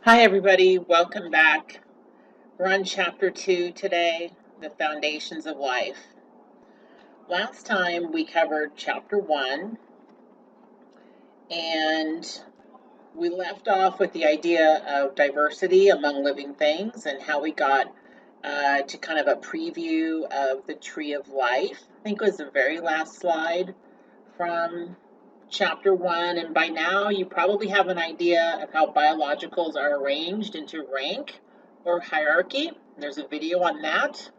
Hi everybody, welcome back. We're on chapter 2 today, the foundations of life. Last time we covered chapter 1 and we left off with the idea of diversity among living things and how we got to kind of a preview of the tree of life. I think it was the very last slide from chapter 1, and by now you probably have an idea of how biologicals are arranged into rank or hierarchy. There's a video on that.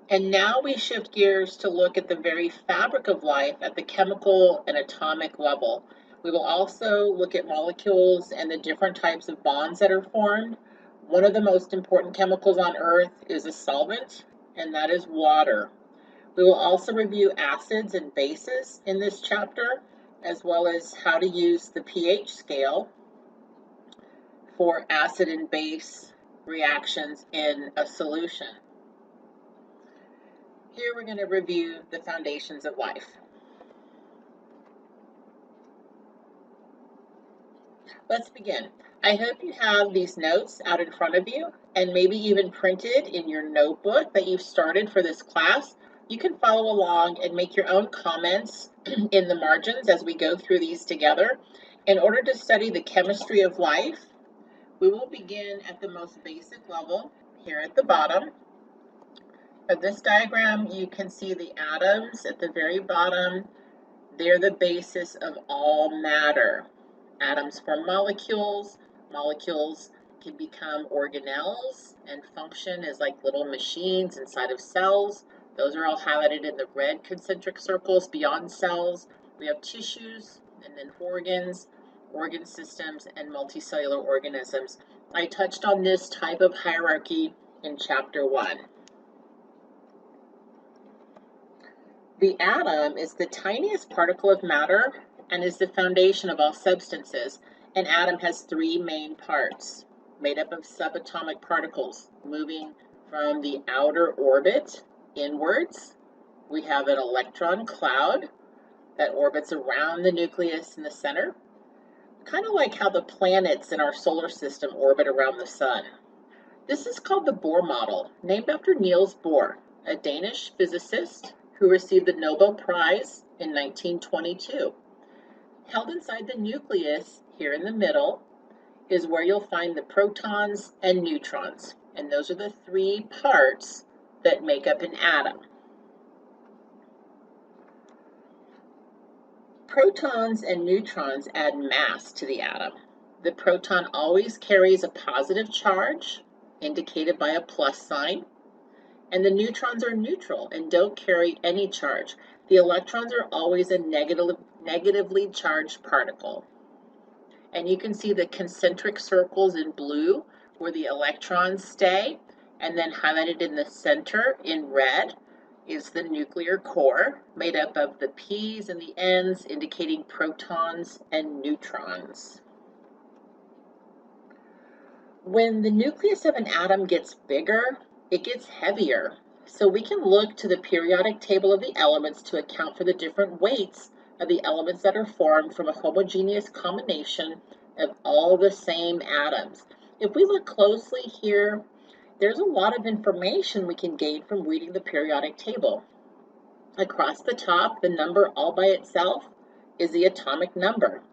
And now we shift gears to look at the very fabric of life at the chemical and atomic level. We will also look at molecules and the different types of bonds that are formed. One of the most important chemicals on Earth is a solvent, and that is water. We will also review acids and bases in this chapter, as well as how to use the pH scale for acid and base reactions in a solution. Here we're going to review the foundations of life. Let's begin. I hope you have these notes out in front of you and maybe even printed in your notebook that you've started for this class. You can follow along and make your own comments in the margins as we go through these together. In order to study the chemistry of life, we will begin at the most basic level here at the bottom of this diagram. You can see the atoms at the very bottom. They're the basis of all matter. Atoms form molecules. Molecules can become organelles and function as like little machines inside of cells. Those are all highlighted in the red concentric circles. Beyond cells, we have tissues and then organs, organ systems, and multicellular organisms. I touched on this type of hierarchy in chapter 1. The atom is the tiniest particle of matter and is the foundation of all substances. An atom has 3 main parts, made up of subatomic particles moving from the outer orbit inwards. We have an electron cloud that orbits around the nucleus in the center, kind of like how the planets in our solar system orbit around the sun. This is called the Bohr model, named after Niels Bohr, a Danish physicist who received the Nobel Prize in 1922. Held inside the nucleus, here in the middle, is where you'll find the protons and neutrons. And those are the 3 parts that make up an atom. Protons and neutrons add mass to the atom. The proton always carries a positive charge, indicated by a plus sign. And the neutrons are neutral and don't carry any charge. The electrons are always a negatively charged particle. And you can see the concentric circles in blue where the electrons stay, and then highlighted in the center in red is the nuclear core, made up of the P's and the N's, indicating protons and neutrons. When the nucleus of an atom gets bigger, it gets heavier. So we can look to the periodic table of the elements to account for the different weights of the elements that are formed from a homogeneous combination of all the same atoms. If we look closely here, there's a lot of information we can gain from reading the periodic table. Across the top, the number all by itself is the atomic number.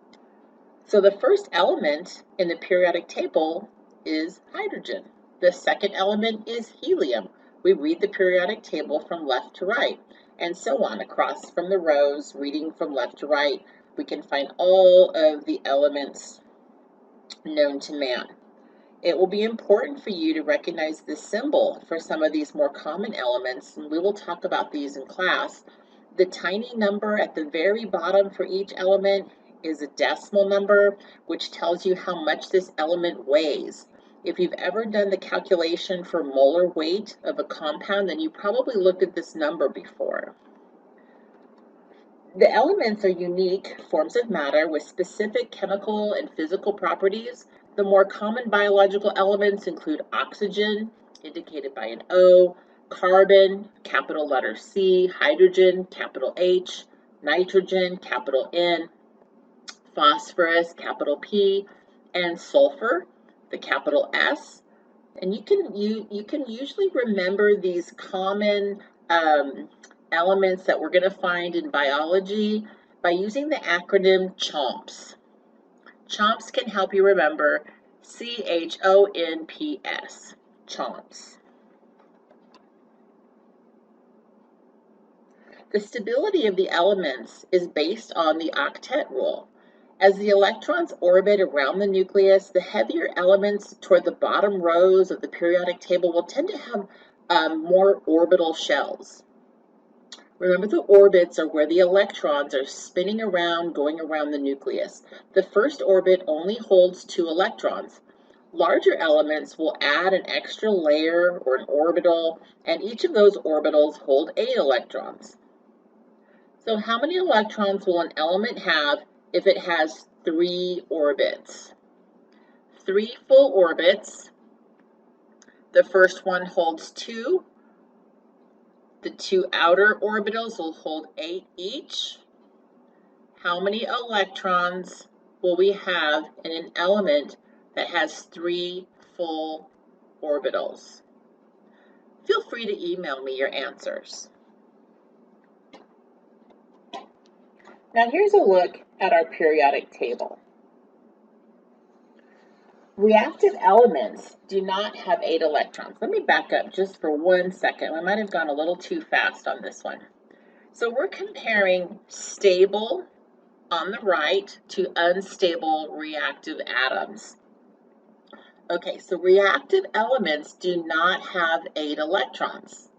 So the first element in the periodic table is hydrogen. The second element is helium. We read the periodic table from left to right, and so on across from the rows, reading from left to right. We can find all of the elements known to man. It will be important for you to recognize the symbol for some of these more common elements, and we will talk about these in class. The tiny number at the very bottom for each element is a decimal number, which tells you how much this element weighs. If you've ever done the calculation for molar weight of a compound, then you probably looked at this number before. The elements are unique forms of matter with specific chemical and physical properties. The more common biological elements include oxygen, indicated by an O, carbon, capital letter C, hydrogen, capital H, nitrogen, capital N, phosphorus, capital P, and sulfur, the capital S. And you can usually remember these common elements that we're going to find in biology by using the acronym CHOMPS. CHOMPS can help you remember CHOMPS, CHOMPS. The stability of the elements is based on the octet rule. As the electrons orbit around the nucleus, the heavier elements toward the bottom rows of the periodic table will tend to have more orbital shells. Remember, the orbits are where the electrons are spinning around, going around the nucleus. The first orbit only holds 2 electrons. Larger elements will add an extra layer or an orbital, and each of those orbitals hold 8 electrons. So how many electrons will an element have if it has 3 orbits? 3 full orbits. The first one holds 2. The 2 outer orbitals will hold 8 each. How many electrons will we have in an element that has 3 full orbitals? Feel free to email me your answers. Now here's a look at our periodic table. Reactive elements do not have 8 electrons. Let me back up just for 1 second. I might have gone a little too fast on this one. So we're comparing stable on the right to unstable reactive atoms. Okay, so reactive elements do not have 8 electrons.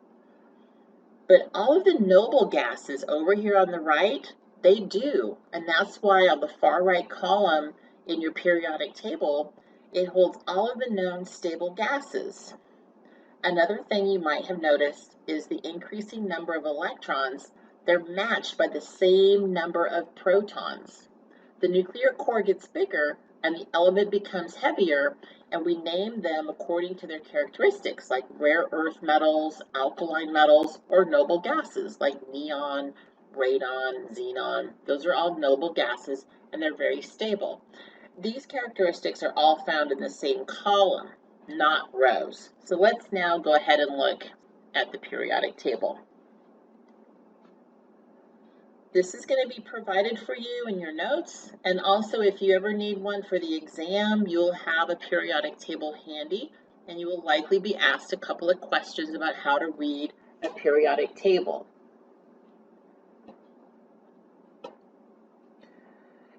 But all of the noble gases over here on the right, they do. And that's why on the far right column in your periodic table, it holds all of the known stable gases. Another thing you might have noticed is the increasing number of electrons. They're matched by the same number of protons. The nuclear core gets bigger and the element becomes heavier, and we name them according to their characteristics, like rare earth metals, alkaline metals, or noble gases like neon, radon, xenon. Those are all noble gases, and they're very stable. These characteristics are all found in the same column, not rows. So let's now go ahead and look at the periodic table. This is going to be provided for you in your notes, and also if you ever need one for the exam, you'll have a periodic table handy, and you will likely be asked a couple of questions about how to read a periodic table.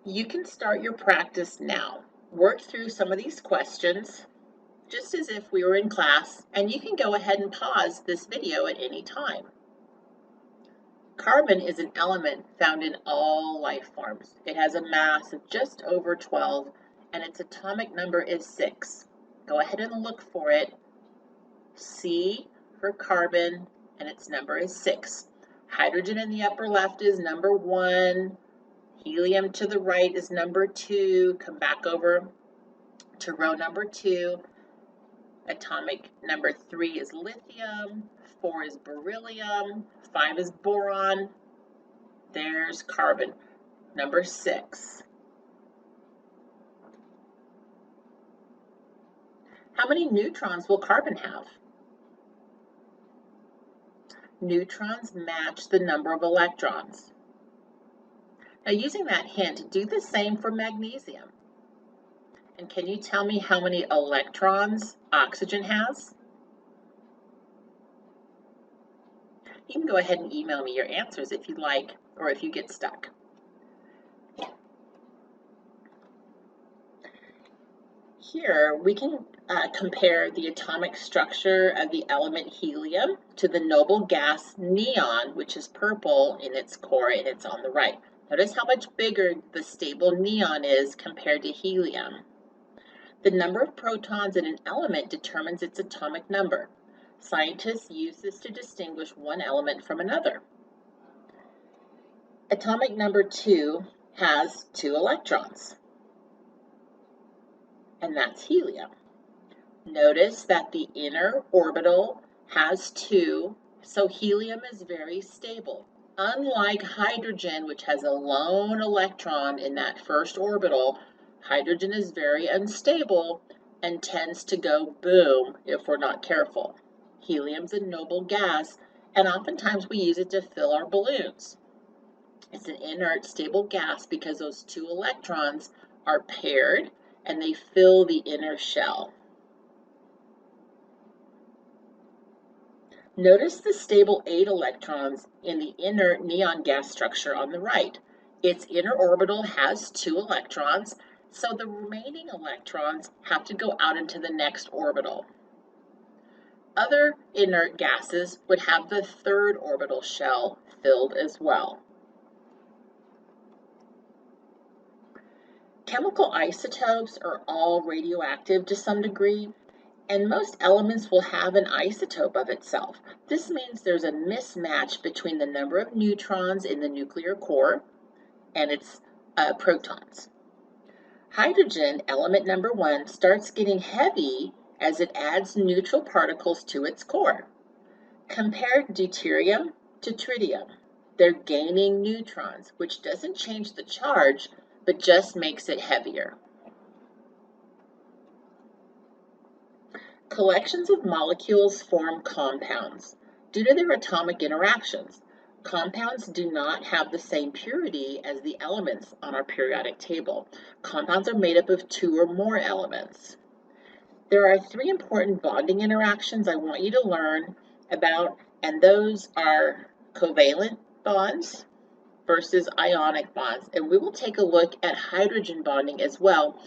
You can start your practice now. Work through some of these questions, just as if we were in class, and you can go ahead and pause this video at any time. Carbon is an element found in all life forms. It has a mass of just over 12, and its atomic number is 6. Go ahead and look for it. C for carbon, and its number is 6. Hydrogen in the upper left is number 1. Helium to the right is number 2. Come back over to row number 2. Atomic number 3 is lithium. 4 is beryllium. 5 is boron. There's carbon. Number 6. How many neutrons will carbon have? Neutrons match the number of electrons. Now, using that hint, do the same for magnesium. And can you tell me how many electrons oxygen has? You can go ahead and email me your answers if you'd like, or if you get stuck. Here we can compare the atomic structure of the element helium to the noble gas neon, which is purple in its core, and it's on the right. Notice how much bigger the stable neon is compared to helium. The number of protons in an element determines its atomic number. Scientists use this to distinguish one element from another. Atomic number 2 has 2 electrons, and that's helium. Notice that the inner orbital has 2, so helium is very stable. Unlike hydrogen, which has a lone electron in that first orbital, hydrogen is very unstable, and tends to go boom if we're not careful. Helium's a noble gas, and oftentimes we use it to fill our balloons. It's an inert, stable gas because those two electrons are paired and they fill the inner shell. Notice the stable 8 electrons in the inert neon gas structure on the right. Its inner orbital has 2 electrons, so the remaining electrons have to go out into the next orbital. Other inert gases would have the 3rd orbital shell filled as well. Chemical isotopes are all radioactive to some degree, and most elements will have an isotope of itself. This means there's a mismatch between the number of neutrons in the nuclear core and its protons. Hydrogen, element number 1, starts getting heavy as it adds neutral particles to its core. Compare deuterium to tritium. They're gaining neutrons, which doesn't change the charge, but just makes it heavier. Collections of molecules form compounds. Due to their atomic interactions, compounds do not have the same purity as the elements on our periodic table. Compounds are made up of 2 or more elements. There are 3 important bonding interactions I want you to learn about, and those are covalent bonds versus ionic bonds. And we will take a look at hydrogen bonding as well.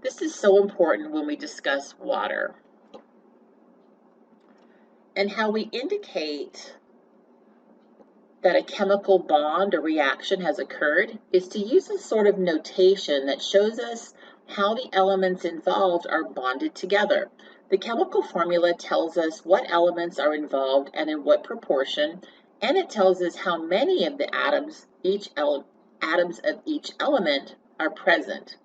This is so important when we discuss water. And how we indicate that a chemical bond or reaction has occurred is to use a sort of notation that shows us how the elements involved are bonded together. The chemical formula tells us what elements are involved and in what proportion, and it tells us how many of the atoms of each element are present.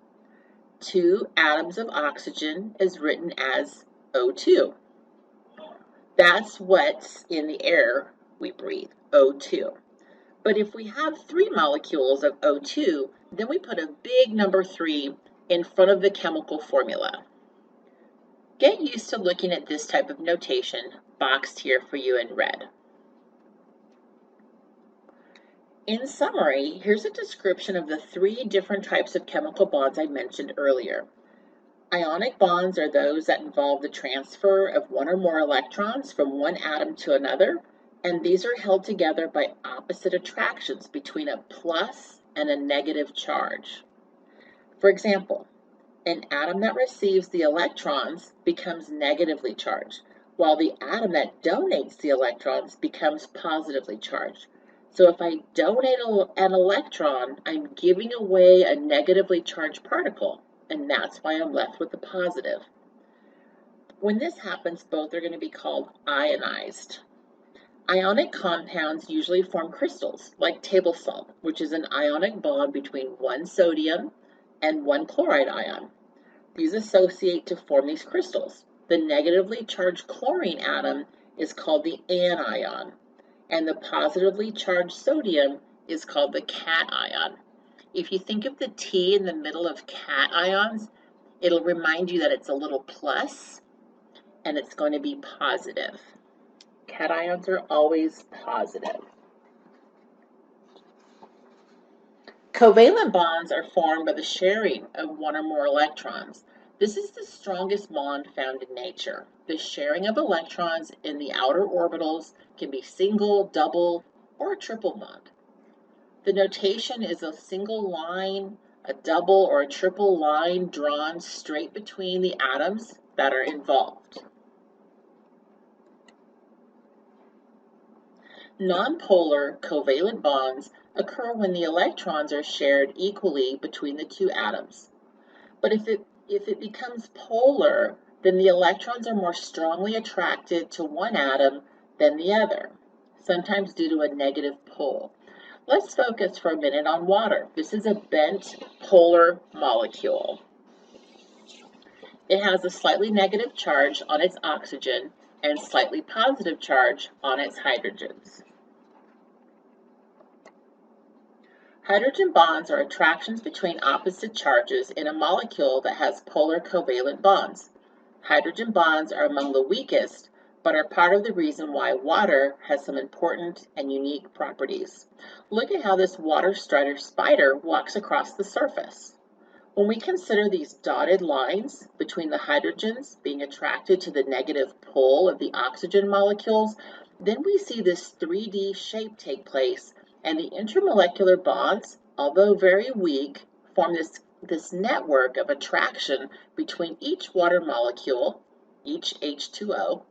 2 atoms of oxygen is written as O2. That's what's in the air we breathe, O2. But if we have 3 molecules of O2, then we put a big number 3 in front of the chemical formula. Get used to looking at this type of notation, boxed here for you in red. In summary, here's a description of the 3 different types of chemical bonds I mentioned earlier. Ionic bonds are those that involve the transfer of 1 or more electrons from one atom to another, and these are held together by opposite attractions between a plus and a negative charge. For example, an atom that receives the electrons becomes negatively charged, while the atom that donates the electrons becomes positively charged. So if I donate an electron, I'm giving away a negatively charged particle, and that's why I'm left with a positive. When this happens, both are going to be called ionized. Ionic compounds usually form crystals, like table salt, which is an ionic bond between 1 sodium and 1 chloride ion. These associate to form these crystals. The negatively charged chlorine atom is called the anion, and the positively charged sodium is called the cation. If you think of the T in the middle of cations, it'll remind you that it's a little plus, and it's going to be positive. Cations are always positive. Covalent bonds are formed by the sharing of 1 or more electrons. This is the strongest bond found in nature. The sharing of electrons in the outer orbitals can be single, double, or a triple bond. The notation is a single line, a double, or a triple line drawn straight between the atoms that are involved. Nonpolar covalent bonds occur when the electrons are shared equally between the 2 atoms. But if it becomes polar, then the electrons are more strongly attracted to one atom than the other, sometimes due to a negative pole. Let's focus for a minute on water. This is a bent polar molecule. It has a slightly negative charge on its oxygen and slightly positive charge on its hydrogens. Hydrogen bonds are attractions between opposite charges in a molecule that has polar covalent bonds. Hydrogen bonds are among the weakest, but are part of the reason why water has some important and unique properties. Look at how this water strider spider walks across the surface. When we consider these dotted lines between the hydrogens being attracted to the negative pull of the oxygen molecules, then we see this 3D shape take place, and the intermolecular bonds, although very weak, form this network of attraction between each water molecule, each H2O,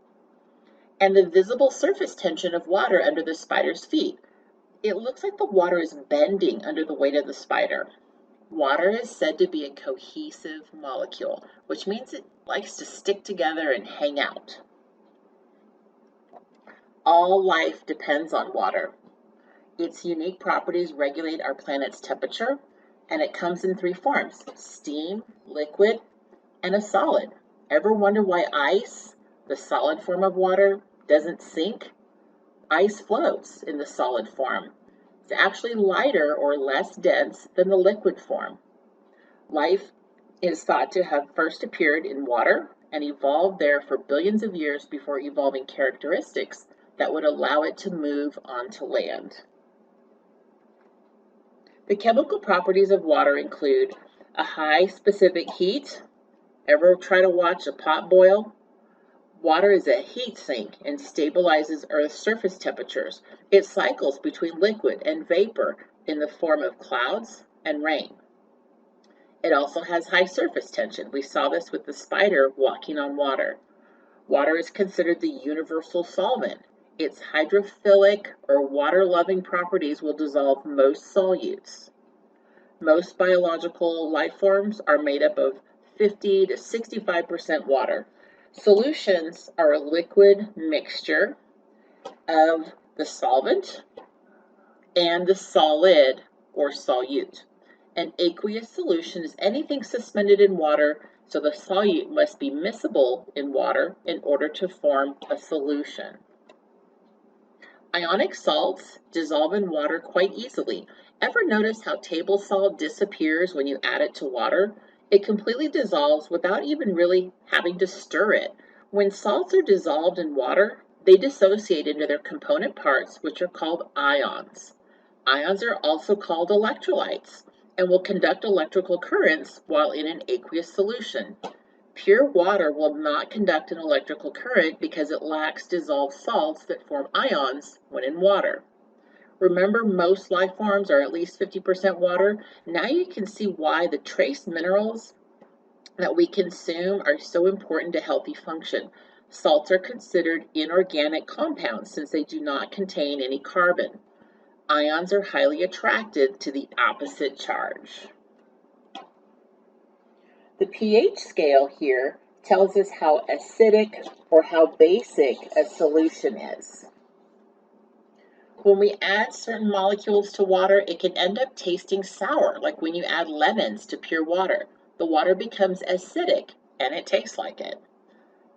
and the visible surface tension of water under the spider's feet. It looks like the water is bending under the weight of the spider. Water is said to be a cohesive molecule, which means it likes to stick together and hang out. All life depends on water. Its unique properties regulate our planet's temperature, and it comes in three forms: steam, liquid, and a solid. Ever wonder why ice, the solid form of water, doesn't sink? Ice floats in the solid form. It's actually lighter or less dense than the liquid form. Life is thought to have first appeared in water and evolved there for billions of years before evolving characteristics that would allow it to move onto land. The chemical properties of water include a high specific heat. Ever try to watch a pot boil? Water is a heat sink and stabilizes Earth's surface temperatures. It cycles between liquid and vapor in the form of clouds and rain. It also has high surface tension. We saw this with the spider walking on water. Water is considered the universal solvent. Its hydrophilic or water-loving properties will dissolve most solutes. Most biological life forms are made up of 50 to 65% water. Solutions are a liquid mixture of the solvent and the solid or solute. An aqueous solution is anything suspended in water, so the solute must be miscible in water in order to form a solution. Ionic salts dissolve in water quite easily. Ever notice how table salt disappears when you add it to water? It completely dissolves without even really having to stir it. When salts are dissolved in water, they dissociate into their component parts, which are called ions. Ions are also called electrolytes and will conduct electrical currents while in an aqueous solution. Pure water will not conduct an electrical current because it lacks dissolved salts that form ions when in water. Remember, most life forms are at least 50% water. Now you can see why the trace minerals that we consume are so important to healthy function. Salts are considered inorganic compounds since they do not contain any carbon. Ions are highly attracted to the opposite charge. The pH scale here tells us how acidic or how basic a solution is. When we add certain molecules to water, it can end up tasting sour, like when you add lemons to pure water. The water becomes acidic and it tastes like it.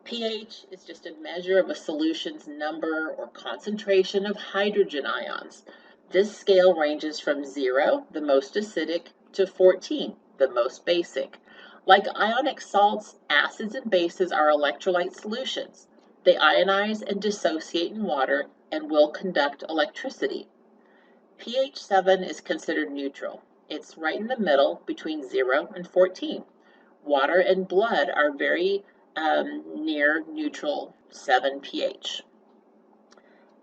pH is just a measure of a solution's number or concentration of hydrogen ions. This scale ranges from 0, the most acidic, to 14, the most basic. Like ionic salts, acids and bases are electrolyte solutions. They ionize and dissociate in water and will conduct electricity. pH 7 is considered neutral. It's right in the middle between 0 and 14. Water and blood are very near neutral 7 pH.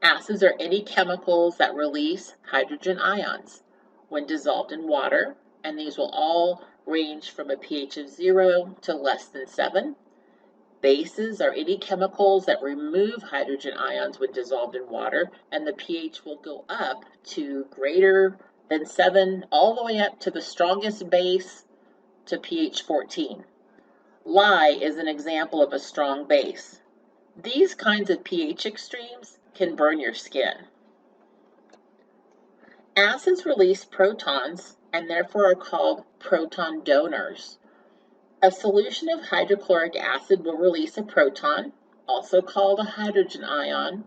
Acids are any chemicals that release hydrogen ions when dissolved in water, and these will all range from a pH of 0 to less than 7. Bases are any chemicals that remove hydrogen ions when dissolved in water, and the pH will go up to greater than 7, all the way up to the strongest base to pH 14. Lye is an example of a strong base. These kinds of pH extremes can burn your skin. Acids release protons and therefore are called proton donors. A solution of hydrochloric acid will release a proton, also called a hydrogen ion,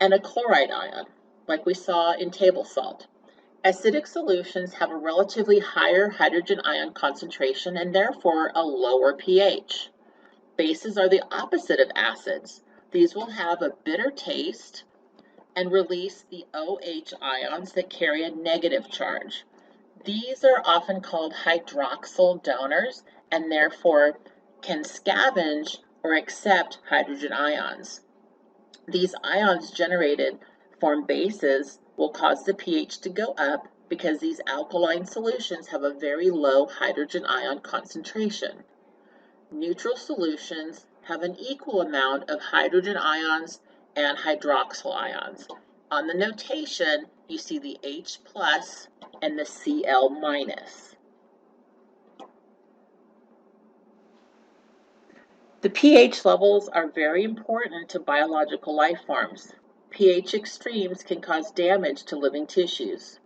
and a chloride ion, like we saw in table salt. Acidic solutions have a relatively higher hydrogen ion concentration and therefore a lower pH. Bases are the opposite of acids. These will have a bitter taste and release the OH ions that carry a negative charge. These are often called hydroxyl donors and therefore can scavenge or accept hydrogen ions. These ions generated form bases will cause the pH to go up because these alkaline solutions have a very low hydrogen ion concentration. Neutral solutions have an equal amount of hydrogen ions and hydroxyl ions. On the notation, you see the H plus and the Cl minus. The pH levels are very important to biological life forms. pH extremes can cause damage to living tissues.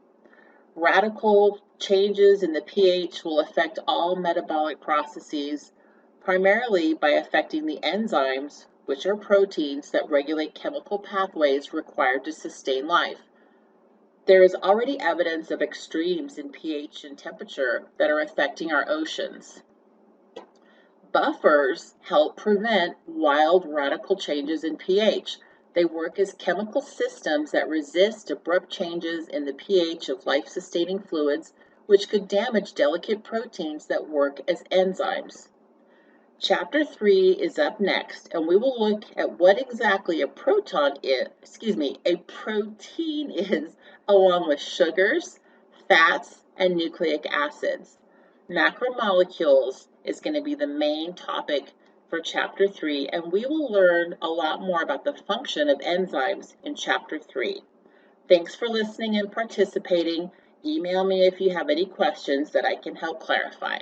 Radical changes in the pH will affect all metabolic processes, primarily by affecting the enzymes, which are proteins that regulate chemical pathways required to sustain life. There is already evidence of extremes in pH and temperature that are affecting our oceans. Buffers help prevent wild radical changes in pH. They work as chemical systems that resist abrupt changes in the pH of life-sustaining fluids, which could damage delicate proteins that work as enzymes. Chapter 3 is up next, and we will look at what exactly a protein is, along with sugars, fats, and nucleic acids. Macromolecules is going to be the main topic for Chapter 3, and we will learn a lot more about the function of enzymes in Chapter 3. Thanks for listening and participating. Email me if you have any questions that I can help clarify.